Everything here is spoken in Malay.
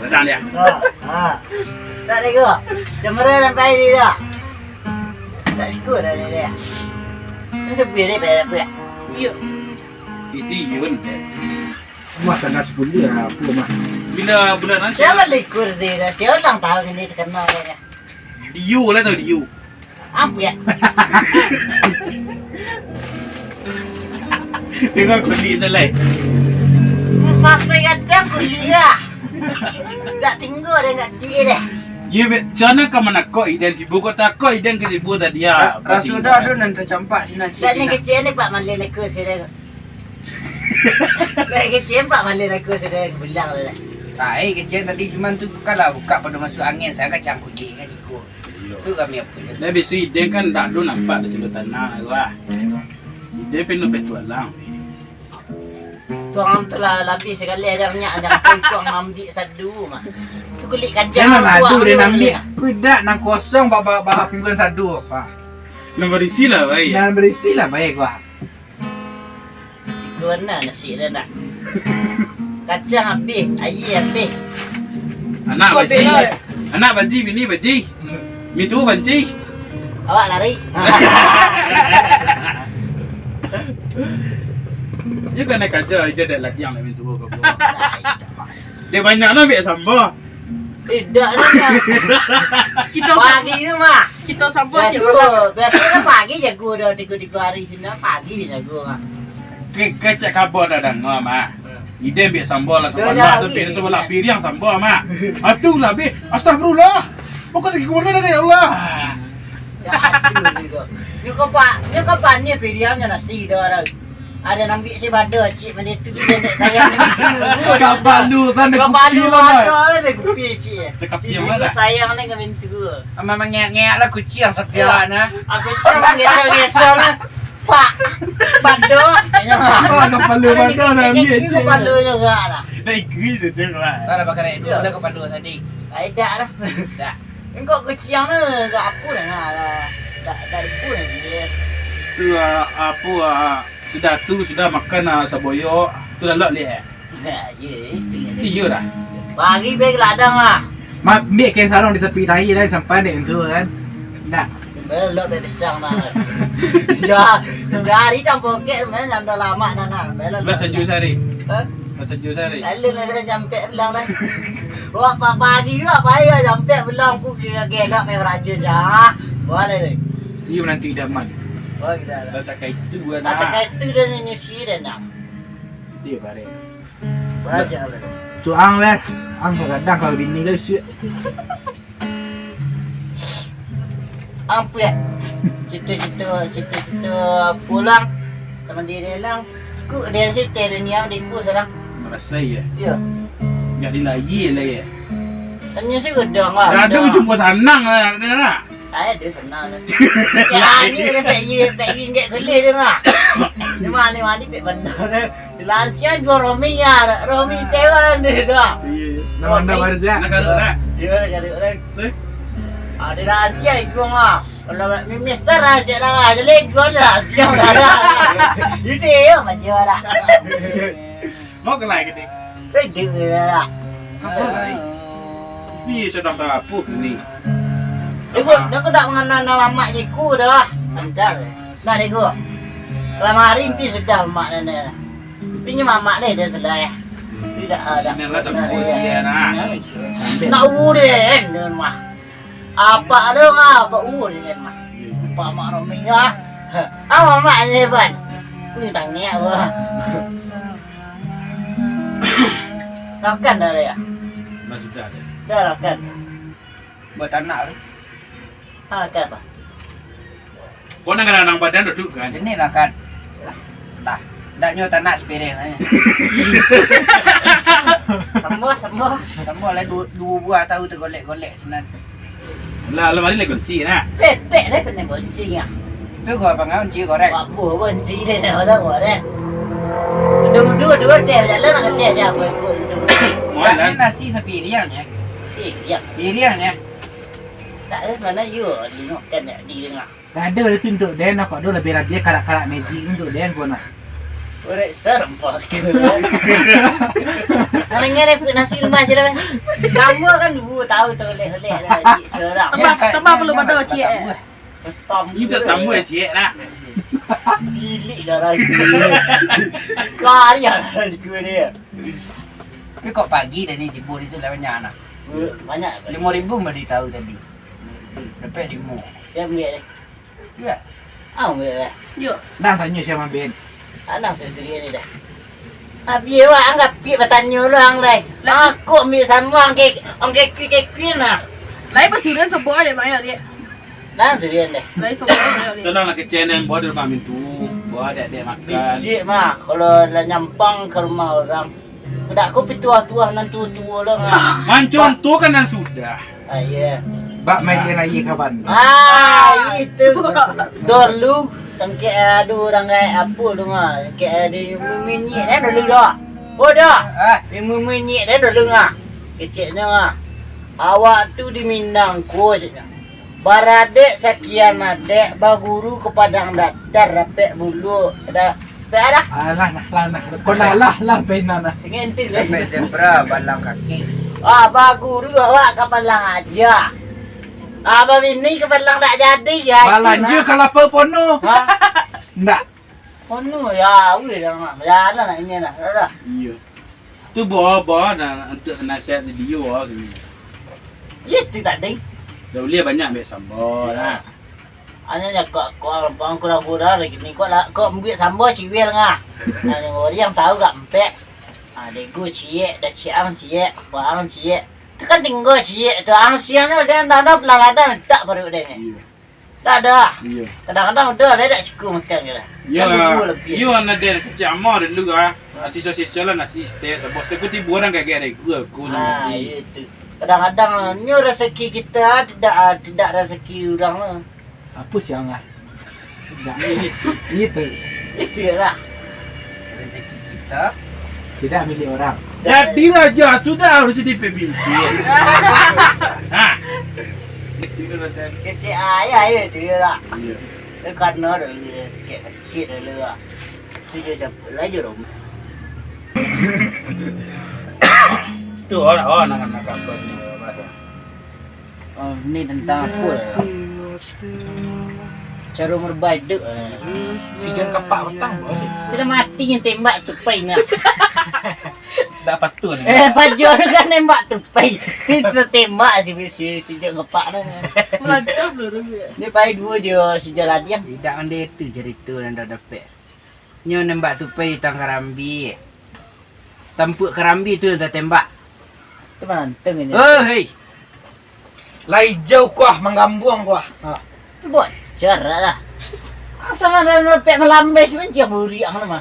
Sedang dia. Tak ada ke? Jemera sampai ni dah. Tak syukur dah dia. Ni sepi dia apa ya? Ya. Itu Yun. Mas tanggal 10 lah apa mak. Bila bulan nanti. Siapa likur dia dah? Siapa ulang tahun ini terkenal dia? Diu lah tu Diu. Apa ya? Tengok kulit tu lah. Selesai kadang kulit lah. Tak tinggal dia kat dia dah. Ya, macam kau mana kau identibu kau tak kau identibu tadi ya. Rasudah tu nanti campak sini Tak ni kecil ni pak malin aku sudah. Lagi kecil pak malin aku sudah bilang dah. Tak, kecil tadi cuma tu bukanlah buka pada masuk angin saya kacang kulit kan ikut. Tu kami apa je. Lebih sui dia kan tak dulu nampak di sebelah tanah lah. Dia penuh petualang. Tuang tu lah lebih sekali ada banyak ada tuang ambil sadu mah. Tu kulit kacang. Jangan adu dia nak ambil. Kudak nang kosong baba bukan sadu apa. Nak berisi lah baik. Nak berisi lah baik gua. Gua nak nasi dah nak. Kacang habis, air habis. Anak baji. Anak baji bini baji. Mitu baji. Awak lari. Dia kan nak kerja dia dah latihan nak mintu kau. Dia banyak nak ambil sambal. Tidak dah. Kita Pagi tu mah. kita sambut je. Biasanya pagi jago dah 3 hari sini pagi dia jago mah. Kecak kabar dah dan mak. Ide ambil sambal lah sambal mak sampai dia sebelah piring sambal mak. Atulah be. Astagfirullah. Pokok pergi ke mana dah ya Allah. Ya aduh juga. Ni kau pan ni pilihannya nasi dah. Ada nambil si bada cik mana tu dia tak sayang ni. Kau balu sana Kau balu ada ada kupi cik. Cakap Cik dia mana? sayang ni kami tu. Memang ngek-ngek lah kucing sepiak nah. Aku cuma gesel-gesel lah. Pak. Bada. Kau nak balu bada dah ambil. Kau balu juga lah. Dah ikut tu tengok lah. Tak ada pakai itu dah kau balu tadi. Tak dah. Tak. Engkau kucing ni tak apa dah lah. Tak ibu dah dia. Tu apa sudah makan saboyo. Tu dah lok leh. Ya, itu. Dia dah. Bagi beg ladang ah. Mak ambil kain sarung di tepi tahi dah sampai dia tu kan. Tak. Belok beg besar mah. Ya, dari dalam poket mana dah lama nana. Belok. Masa jus hari. Ha? Masa jus hari. Lalu ada jampe belang dah. Wah, pagi juga payah jampe belang ku gelak ke raja jah. Boleh. Dia menanti idaman. Oh, kita dah. Tak kait tu gua Tak nak. kait tu dah ni si dah nak. Dia bare. Baca lah. Tu ang weh. Ang kadang kalau bini dia syuk. Apa ya? Cita-cita pulang sama dia lang. Ku dia si tereniang di ku sekarang. Merasa ya. Ya. Enggak dilagi lah ya. Tanya si gedang lah. Ada cuma sanang lah nak. Saya dia senang lah. Ya, ni dia pek ingat gelih dia ngah. Ni mandi pek benda ni. Lansian gua Romi ya, Romi Taiwan dia dah. Iya. Nama baru dia. Nak garuk tak? Ya, gaduh dah. Tu. Ada lansian gua ngah. Kalau misal aja lah, jadi gua lansian dah. Jadi ya macam dah. Mau ke lain kita? Dia dah. Apa lain? Ni sedang tak apa ni. Dia tak mengenal nama mak jiku dah. Antar. Nah dia gua. Selama hari mesti sedar mak nenek. Pinya mamak dia sedar ya. Tidak ada. Sini lah sama usia nak. Nak urin dia mah. Apa ada apa urin mah. Pak mak rominya. Ah mak ni ban. Ku tanya gua. Makan dah ya. Masih dah ada. Dah makan. Buat anak tu. Makan apa? Kau nak kena nang badan duduk kan? Jenis lah kan. Tak. Tak nyo tak nak spirit ni. Semua lah dua buah tahu tergolek-golek sebenarnya. Lah lemari lagi kunci nak. Petek ni kena boncing ah. Tu gua panggil kunci korek. Pak buah boncing dia dah gua dah. Dua teh jalan nak teh siapa ikut. Mau Tak lah. ni nasi sepiriangnya. Ya. Piriangnya. Tak ada mana you di nak kan di dengar. Tak ada dia tuntuk dia nak kau ada lebih dia karak-karak magic untuk dia gua nak. Orang serem pas gitu. Kalau ngene pun nasi lemas je lah. Sama kan dulu tahu tu oleh-oleh dah cik seram. Tambah perlu pada cik. Ni tak tambah cik nak. Bilik dah lagi. Karya lah lagu dia. Tapi kok pagi dah ni jebur itu lah banyak anak. Banyak. 5,000 baru tahu tadi. Dapat 5. Saya ambil ni. Ya. Ambil lah. Yo. Dah tanya siapa Ben. Anak saya sendiri ni dah. Biar awak anggap biar bertanya orang lah. Aku ambil sama orang kek lah. Lai pasuran sebuah dia banyak dia. Nah sendiri dah. Lai sebuah banyak dia. Tenang nak ke channel border mamin tu. Buat adik makan. Bisik mah kalau lah nyampang ke rumah orang. Tak kopi tua-tua nan tua-tua orang ah. Mancung tu kan yang sudah. Ya. Bak main dia lagi kawan. Itu dulu sangke ada orang kayak apa dong ah. Kayak ada minyak dah dulu dah. Oh dah. Minyak dah dulu ah. Kecilnya ah. Awak tu di Minang kosnya. Baradek sekian adek baguru ke Padang Datar rapek bulu dah. Dah. Alah kau lah benar nah. Ngentil lah. Sampai zebra balang kaki. Baguru awak ke Padang aja. Abang ini ke Padang tak jadi ya. Balang je kalau apa pono. Ha? Ndak. Kono ya, weh dah nak. Jalan nak ini dah. Dah. Iya. Tu bawa dan untuk nasihat dia gini. Ya tu tak ada. Dah boleh banyak ambil sambal lah. Hanya kau orang kurang-kurang lagi ni kau ambil sambal ciwil ngah. Ada orang tahu gak empek. Ada gua cie, dah ciang cie, bang cie. Tu kan tinggal cie, tu angsian dia dah pelaladan tak baru dia ni. Iya. Tak ada. Iya. Kadang-kadang udah dia tak suka makan ke dah. Ya, you anak dia kecil amar dulu ah. Sisa-sisa lah nasi steak. Sebab sekuti orang kayak gini gua nasi. Itu. Kadang-kadang ni rezeki kita tidak rezeki orang lah. Apa siang ah? Itu Itu lah. rezeki kita tidak milik orang. Jadi raja sudah harus dipimpin. Ha. Kecil ayah itu lah. Iya. Karena dulu sikit kecil dulu lah. Tu je siapa lagi rom. Tu orang nak kabar ni bahasa. Oh, ni tentang apa? Cara merbaik dek. Si jan kapak petang bos. Kita mati yang tembak tupai ni. Dapat tu ni. Pajar kan nembak tupai. Kita tembak si dia ngepak ni. Mantap dulu dia. Ni pai dua je si jalan dia. Tidak anda itu cerita yang dah dapat. Nyo nembak tupai tang karambi. Tempuk karambi tu dah tembak. Tu mana teng ni. Oh hei. Lai jauh kuah menggambuang kuah. Tu buat cara lah. Asal mana lepek melambai sebenci buri ang nama.